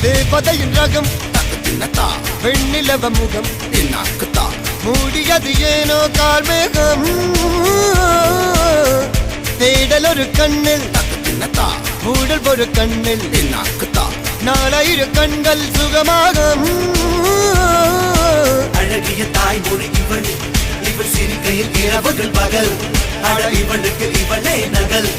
தேவதையின் ரகம் வெண்ணிலவ முகம் மூடியது ஏனோ கார்மேகம் தேடல் ஒரு கண்ணில் மூடல் ஒரு கண்ணில் நாலாயிர கண்கள் சுகமாக அழகிய தாய்மொழி இவள் இவள் சிரிக்கையில் இரவுகள் பகல் அழ இவளுக்கு இவளே நகல்.